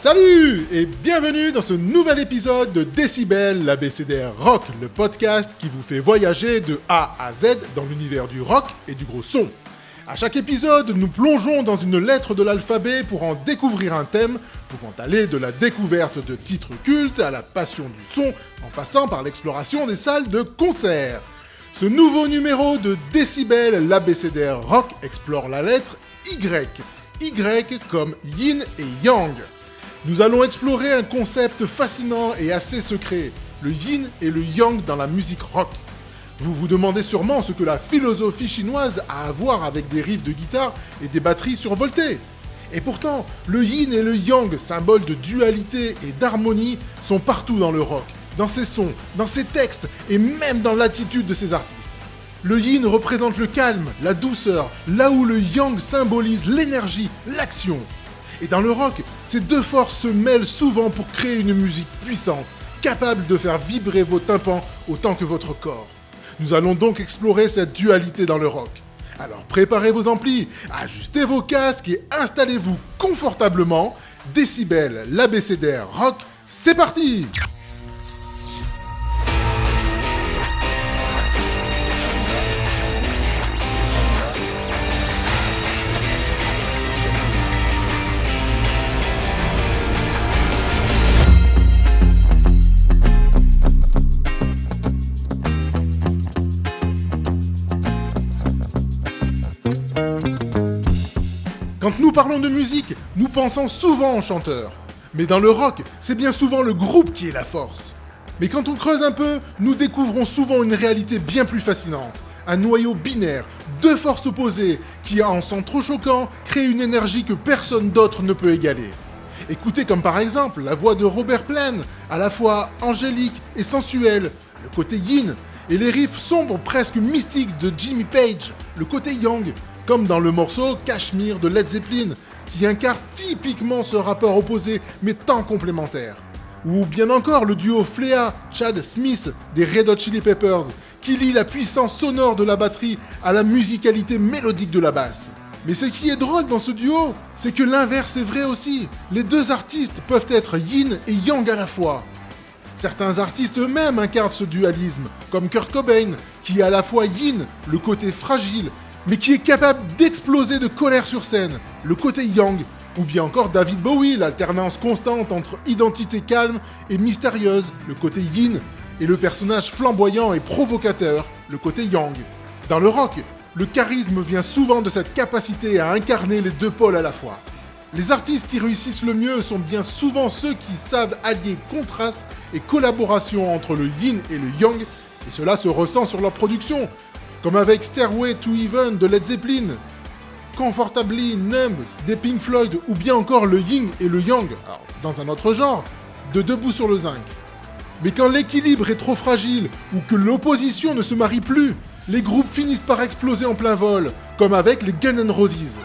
Salut et bienvenue dans ce nouvel épisode de Décibel, l'ABCDR Rock, le podcast qui vous fait voyager de A à Z dans l'univers du rock et du gros son. À chaque épisode, nous plongeons dans une lettre de l'alphabet pour en découvrir un thème, pouvant aller de la découverte de titres cultes à la passion du son, en passant par l'exploration des salles de concert. Ce nouveau numéro de Décibel, l'ABCDR Rock explore la lettre Y. Y comme Yin et Yang. Nous allons explorer un concept fascinant et assez secret, le Yin et le Yang dans la musique rock. Vous vous demandez sûrement ce que la philosophie chinoise a à voir avec des riffs de guitare et des batteries survoltées. Et pourtant, le Yin et le Yang, symboles de dualité et d'harmonie, sont partout dans le rock, dans ses sons, dans ses textes et même dans l'attitude de ses artistes. Le Yin représente le calme, la douceur, là où le Yang symbolise l'énergie, l'action. Et dans le rock, ces deux forces se mêlent souvent pour créer une musique puissante, capable de faire vibrer vos tympans autant que votre corps. Nous allons donc explorer cette dualité dans le rock. Alors préparez vos amplis, ajustez vos casques et installez-vous confortablement. Décibel, l'ABCDR Rock, c'est parti! Quand nous parlons de musique, nous pensons souvent aux chanteurs. Mais dans le rock, c'est bien souvent le groupe qui est la force. Mais quand on creuse un peu, nous découvrons souvent une réalité bien plus fascinante. Un noyau binaire, deux forces opposées, qui en centre choquant, crée une énergie que personne d'autre ne peut égaler. Écoutez comme par exemple la voix de Robert Plant, à la fois angélique et sensuelle, le côté yin, et les riffs sombres presque mystiques de Jimmy Page, le côté yang, comme dans le morceau Kashmir de Led Zeppelin, qui incarne typiquement ce rapport opposé mais tant complémentaire. Ou bien encore le duo Flea-Chad Smith des Red Hot Chili Peppers, qui lie la puissance sonore de la batterie à la musicalité mélodique de la basse. Mais ce qui est drôle dans ce duo, c'est que l'inverse est vrai aussi. Les deux artistes peuvent être yin et yang à la fois. Certains artistes eux-mêmes incarnent ce dualisme, comme Kurt Cobain, qui est à la fois yin, le côté fragile, mais qui est capable d'exploser de colère sur scène, le côté yang, ou bien encore David Bowie, l'alternance constante entre identité calme et mystérieuse, le côté yin, et le personnage flamboyant et provocateur, le côté yang. Dans le rock, le charisme vient souvent de cette capacité à incarner les deux pôles à la fois. Les artistes qui réussissent le mieux sont bien souvent ceux qui savent allier contraste et collaboration entre le yin et le yang, et cela se ressent sur leur production, comme avec Stairway to Heaven de Led Zeppelin, Comfortably Numb des Pink Floyd, ou bien encore le yin et le yang, alors, dans un autre genre, de Debout sur le zinc. Mais quand l'équilibre est trop fragile, ou que l'opposition ne se marie plus, les groupes finissent par exploser en plein vol, comme avec les Guns N' Roses.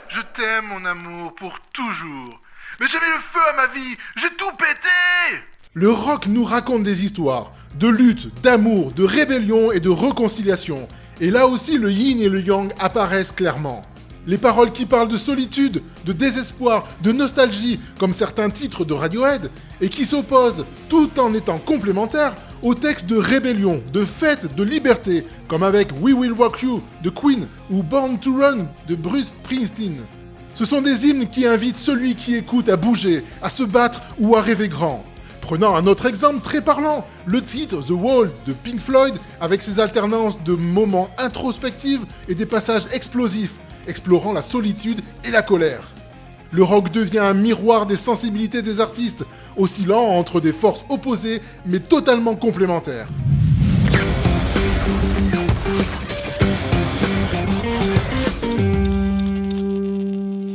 Je t'aime mon amour pour toujours, mais j'ai mis le feu à ma vie, j'ai tout pété! Le rock nous raconte des histoires, de lutte, d'amour, de rébellion et de réconciliation. Et là aussi, le yin et le yang apparaissent clairement. Les paroles qui parlent de solitude, de désespoir, de nostalgie, comme certains titres de Radiohead, et qui s'opposent, tout en étant complémentaires, aux textes de rébellion, de fête, de liberté, comme avec We Will Rock You de Queen ou Born to Run de Bruce Springsteen. Ce sont des hymnes qui invitent celui qui écoute à bouger, à se battre ou à rêver grand. Prenant un autre exemple très parlant, le titre The Wall de Pink Floyd, avec ses alternances de moments introspectifs et des passages explosifs, explorant la solitude et la colère. Le rock devient un miroir des sensibilités des artistes, oscillant entre des forces opposées mais totalement complémentaires.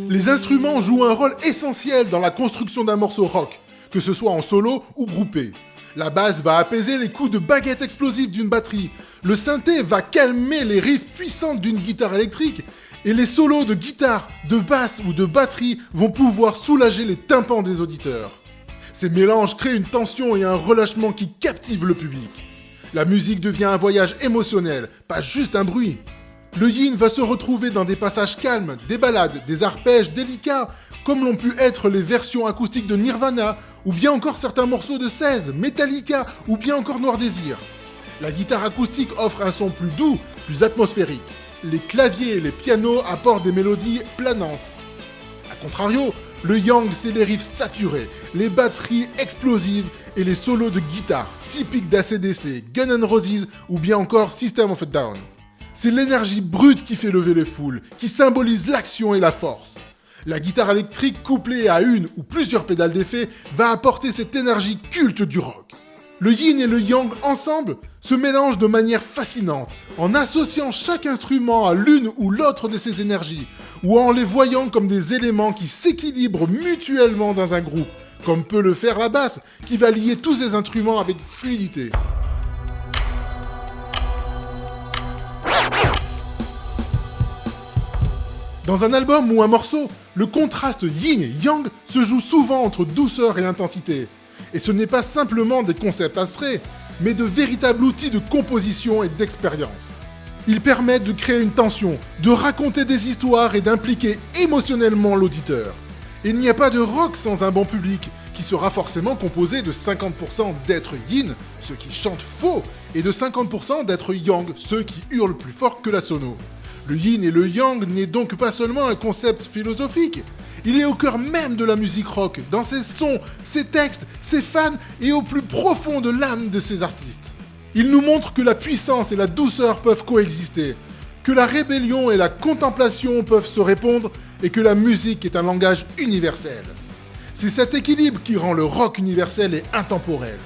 Les instruments jouent un rôle essentiel dans la construction d'un morceau rock, que ce soit en solo ou groupé. La basse va apaiser les coups de baguette explosive d'une batterie, le synthé va calmer les riffs puissants d'une guitare électrique, et les solos de guitare, de basse ou de batterie vont pouvoir soulager les tympans des auditeurs. Ces mélanges créent une tension et un relâchement qui captivent le public. La musique devient un voyage émotionnel, pas juste un bruit. Le yin va se retrouver dans des passages calmes, des ballades, des arpèges délicats, comme l'ont pu être les versions acoustiques de Nirvana, ou bien encore certains morceaux de 16, Metallica, ou bien encore Noir Désir. La guitare acoustique offre un son plus doux, plus atmosphérique. Les claviers et les pianos apportent des mélodies planantes. A contrario, le yang, c'est les riffs saturés, les batteries explosives et les solos de guitare, typiques d'ACDC, Guns N' Roses ou bien encore System of a Down. C'est l'énergie brute qui fait lever les foules, qui symbolise l'action et la force. La guitare électrique couplée à une ou plusieurs pédales d'effet va apporter cette énergie culte du rock. Le yin et le yang ensemble se mélangent de manière fascinante, en associant chaque instrument à l'une ou l'autre de ces énergies, ou en les voyant comme des éléments qui s'équilibrent mutuellement dans un groupe, comme peut le faire la basse, qui va lier tous ces instruments avec fluidité. Dans un album ou un morceau, le contraste yin et yang se joue souvent entre douceur et intensité. Et ce n'est pas simplement des concepts abstraits, mais de véritables outils de composition et d'expérience. Ils permettent de créer une tension, de raconter des histoires et d'impliquer émotionnellement l'auditeur. Il n'y a pas de rock sans un bon public, qui sera forcément composé de 50% d'êtres yin, ceux qui chantent faux, et de 50% d'êtres yang, ceux qui hurlent plus fort que la sono. Le yin et le yang n'est donc pas seulement un concept philosophique, il est au cœur même de la musique rock, dans ses sons, ses textes, ses fans et au plus profond de l'âme de ses artistes. Il nous montre que la puissance et la douceur peuvent coexister, que la rébellion et la contemplation peuvent se répondre et que la musique est un langage universel. C'est cet équilibre qui rend le rock universel et intemporel.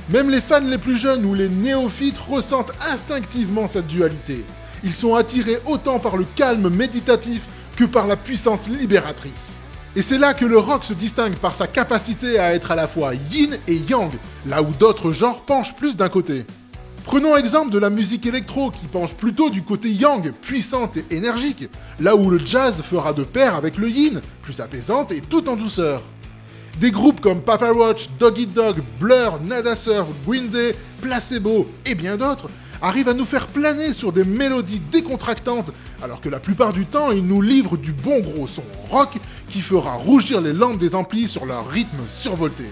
Même les fans les plus jeunes ou les néophytes ressentent instinctivement cette dualité. Ils sont attirés autant par le calme méditatif que par la puissance libératrice. Et c'est là que le rock se distingue par sa capacité à être à la fois yin et yang, là où d'autres genres penchent plus d'un côté. Prenons exemple de la musique électro qui penche plutôt du côté yang, puissante et énergique, là où le jazz fera de pair avec le yin, plus apaisante et tout en douceur. Des groupes comme Papa Roach, Dog Eat Dog, Blur, Nada Surf, Green Day, Placebo et bien d'autres arrivent à nous faire planer sur des mélodies décontractantes, alors que la plupart du temps, ils nous livrent du bon gros son rock qui fera rougir les lampes des amplis sur leur rythme survolté.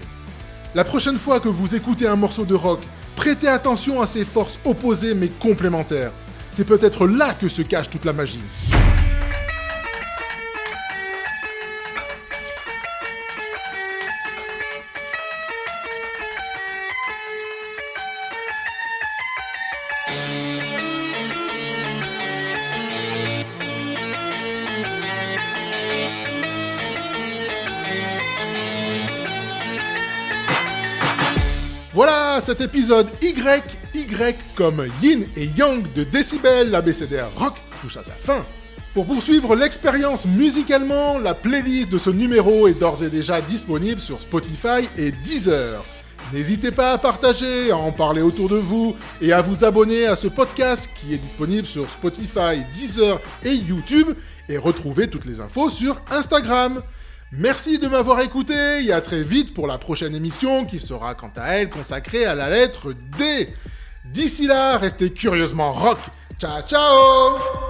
La prochaine fois que vous écoutez un morceau de rock, prêtez attention à ces forces opposées mais complémentaires. C'est peut-être là que se cache toute la magie. Voilà, cet épisode Y comme Yin et Yang de Décibel, l'abécédaire rock, touche à sa fin. Pour poursuivre l'expérience musicalement, la playlist de ce numéro est d'ores et déjà disponible sur Spotify et Deezer. N'hésitez pas à partager, à en parler autour de vous et à vous abonner à ce podcast qui est disponible sur Spotify, Deezer et YouTube et retrouvez toutes les infos sur Instagram. Merci de m'avoir écouté et à très vite pour la prochaine émission qui sera quant à elle consacrée à la lettre D. D'ici là, restez curieusement rock. Ciao ciao!